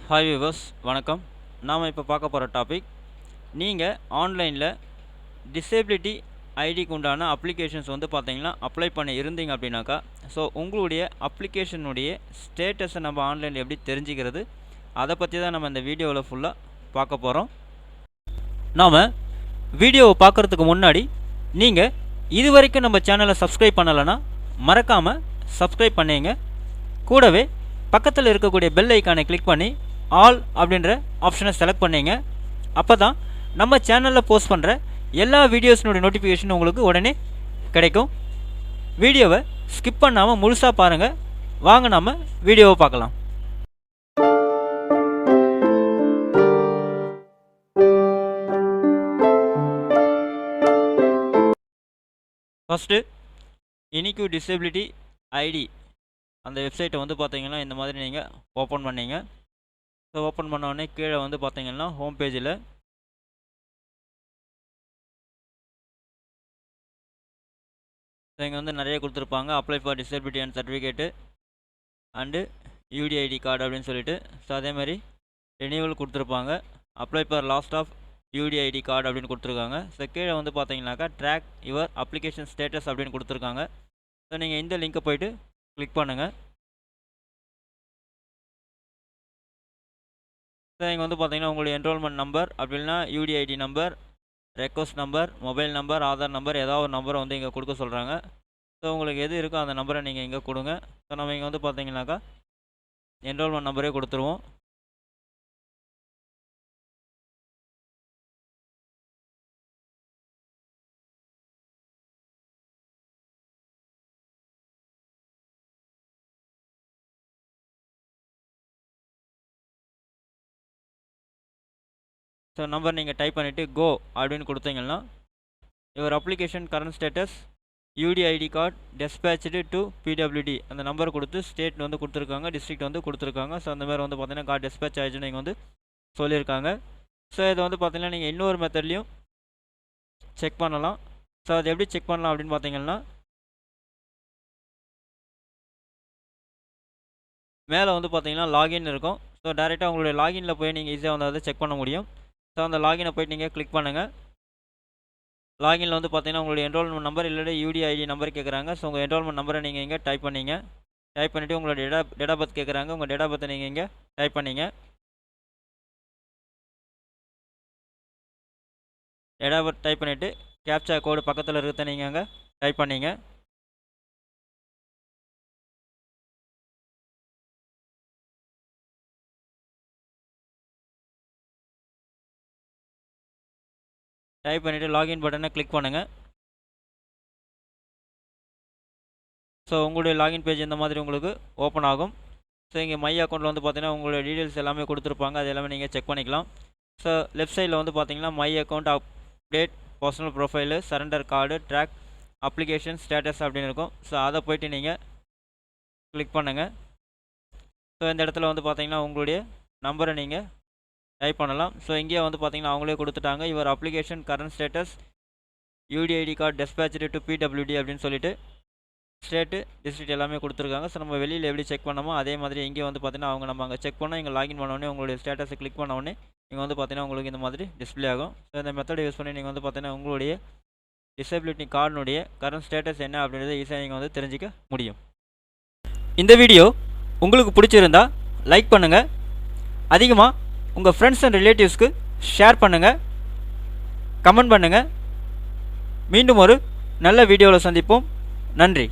Hi viewers வணக்கம். நாம் இப்போ பார்க்க போகிற டாபிக், நீங்கள் ஆன்லைனில் டிசேபிலிட்டி ஐடிக்கு உண்டான அப்ளிகேஷன்ஸ் வந்து பார்த்தீங்கன்னா அப்ளை பண்ணி இருந்தீங்க அப்படின்னாக்கா, ஸோ உங்களுடைய அப்ளிகேஷனுடைய ஸ்டேட்டஸை நம்ம ஆன்லைனில் எப்படி தெரிஞ்சுக்கிறது, அதை பற்றி தான் நம்ம இந்த வீடியோவில் ஃபுல்லாக பார்க்க போகிறோம். நாம் வீடியோவை பார்க்குறதுக்கு முன்னாடி நீங்கள் இது வரைக்கும் நம்ம சேனலை சப்ஸ்கிரைப் பண்ணலைன்னா மறக்காமல் சப்ஸ்கிரைப் பண்ணிங்க. கூடவே பக்கத்தில் இருக்கக்கூடிய பெல் ஐக்கானை கிளிக் பண்ணி ஆல் அப்படின்ற ஆப்ஷனை செலக்ட் பண்ணிங்க. அப்போ தான் நம்ம சேனலில் போஸ்ட் பண்ணுற எல்லா வீடியோஸினுடைய நோட்டிஃபிகேஷன் உங்களுக்கு உடனே கிடைக்கும். வீடியோவை ஸ்கிப் பண்ணாமல் முழுசாக பாருங்கள். வாங்க நம்ம வீடியோவை பார்க்கலாம். ஃபஸ்ட்டு இனிக்யூ டிசேபிலிட்டி ஐடி அந்த வெப்சைட்டை வந்து பார்த்தீங்கன்னா இந்த மாதிரி நீங்கள் ஓப்பன் பண்ணிங்க. ஸோ ஓப்பன் பண்ணோடனே கீழே வந்து பார்த்தீங்கன்னா ஹோம் பேஜில் இங்கே வந்து நிறைய கொடுத்துருப்பாங்க. Apply for disability and certificate and UDID card அப்படின்னு சொல்லிட்டு. ஸோ அதேமாதிரி ரெனியூவல் கொடுத்துருப்பாங்க. Apply for lost of UDID card அப்படின்னு கொடுத்துருக்காங்க. ஸோ கீழே வந்து பார்த்தீங்கன்னாக்கா ட்ராக் யுவர் அப்ளிகேஷன் ஸ்டேட்டஸ் அப்படின்னு கொடுத்துருக்காங்க. ஸோ நீங்கள் இந்த லிங்க்கை போய்ட்டு கிளிக் பண்ணுங்கள். ஸோ இங்கே வந்து பார்த்தீங்கன்னா உங்களுடைய என்ரோல்மெண்ட் நம்பர் அப்படின்னா UDID number, request number, mobile number, Aadhaar number, ஏதாவது ஒரு நம்பரை வந்து இங்கே கொடுக்க சொல்கிறாங்க. ஸோ உங்களுக்கு எது இருக்கோ அந்த நம்பரை நீங்கள் இங்கே கொடுங்க. ஸோ நம்ம இங்கே வந்து பார்த்தீங்கன்னாக்கா என்ரோல்மெண்ட் நம்பரே கொடுத்துருவோம். ஸோ நம்பர் நீங்கள் டைப் பண்ணிவிட்டு கோ அப்படின்னு கொடுத்தீங்கன்னா your application current status UDID card dispatch to PWD அந்த நம்பர் கொடுத்து ஸ்டேட் வந்து கொடுத்துருக்காங்க, டிஸ்ட்ரிக்ட் வந்து கொடுத்துருக்காங்க. ஸோ அந்த மாதிரி வந்து பார்த்தீங்கன்னா கார்டு டெஸ்பேச் ஆயிடுச்சுன்னு நீங்கள் வந்து சொல்லியிருக்காங்க. ஸோ இதை வந்து பார்த்தீங்கன்னா நீங்கள் இன்னொரு மெத்தட்லையும் செக் பண்ணலாம். ஸோ அது எப்படி செக் பண்ணலாம் அப்படின்னு பார்த்தீங்கன்னா மேலே வந்து பார்த்தீங்கன்னா லாகின் இருக்கும். ஸோ டேரெக்டாக உங்களுடைய லாகினில் போய் நீங்கள் ஈஸியாக வந்து அதை செக் பண்ண முடியும். ஸோ அந்த லாகினை போய்ட்டு நீங்கள் கிளிக் பண்ணுங்கள். லாகினில் வந்து பார்த்தீங்கன்னா உங்களுடைய என்ரோல்மெண்ட் நம்பர் இல்லை யூடிஐடி நம்பர் கேட்குறாங்க. ஸோ உங்கள் என்ரோல்மெண்ட் நம்பரை நீங்கள் இங்கே டைப் பண்ணிங்க. டைப் பண்ணிவிட்டு உங்களோட டேட் ஆஃப் பர்த் கேட்குறாங்க. உங்கள் டேட் ஆஃப் பர்த்தை நீங்கள் இங்கே டைப் பண்ணிங்க. டேட் ஆஃப் பர்த் டைப் பண்ணிவிட்டு கேப்சா கோடு பக்கத்தில் இருக்கிறத நீங்கள் அங்கே டைப் பண்ணிங்க. டைப் பண்ணிவிட்டு லாகின் பட்டனை கிளிக் பண்ணுங்கள். ஸோ உங்களுடைய லாகின் பேஜ் இந்த மாதிரி உங்களுக்கு ஓப்பன் ஆகும். ஸோ இங்கே மை அக்கௌண்ட்டில் வந்து பார்த்தீங்கன்னா உங்களுடைய டீட்டெயில்ஸ் எல்லாமே கொடுத்துருப்பாங்க. அது எல்லாமே நீங்கள் செக் பண்ணிக்கலாம். ஸோ லெஃப்ட் சைடில் வந்து பார்த்தீங்கன்னா my account update, personal profile, surrender card, track application status அப்படின்னு இருக்கும். ஸோ அதை போய்ட்டு நீங்கள் கிளிக் பண்ணுங்கள். ஸோ இந்த இடத்துல வந்து பார்த்தீங்கன்னா உங்களுடைய நம்பரை நீங்கள் டைப் பண்ணலாம். ஸோ இங்கே வந்து பார்த்தீங்கன்னா அவங்களே கொடுத்துட்டாங்க your application current status UDID card dispatch to PWD அப்படின்னு சொல்லிட்டு ஸ்டேட்டு டிஸ்ட்ரிக்ட் எல்லாமே கொடுத்துருக்காங்க. ஸோ நம்ம வெளியில் எப்படி செக் பண்ணமோ அதே மாதிரி இங்கே வந்து பார்த்தீங்கன்னா அவங்க நம்ம அங்கே செக் பண்ணோம். இங்கே லாகின் பண்ணோடனே உங்களுடைய ஸ்டேட்டஸை கிளிக் பண்ணோடனே இங்கே வந்து பார்த்தீங்கன்னா உங்களுக்கு இந்த மாதிரி டிஸ்பிளே ஆகும். ஸோ இந்த மெத்தடை யூஸ் பண்ணி நீங்கள் வந்து பார்த்தீங்கன்னா உங்களுடைய டிசேபிலிட்டி கார்டினுடைய கரண்ட் ஸ்டேட்டஸ் என்ன அப்படின்றத ஈஸியாக நீங்கள் வந்து தெரிஞ்சிக்க முடியும். இந்த வீடியோ உங்களுக்கு பிடிச்சிருந்தா லைக் பண்ணுங்கள். அதிகமாக உங்கள் ஃப்ரெண்ட்ஸ் அண்ட் ரிலேட்டிவ்ஸ்க்கு ஷேர் பண்ணுங்கள், கமெண்ட் பண்ணுங்கள். மீண்டும் ஒரு நல்ல வீடியோவில் சந்திப்போம். நன்றி.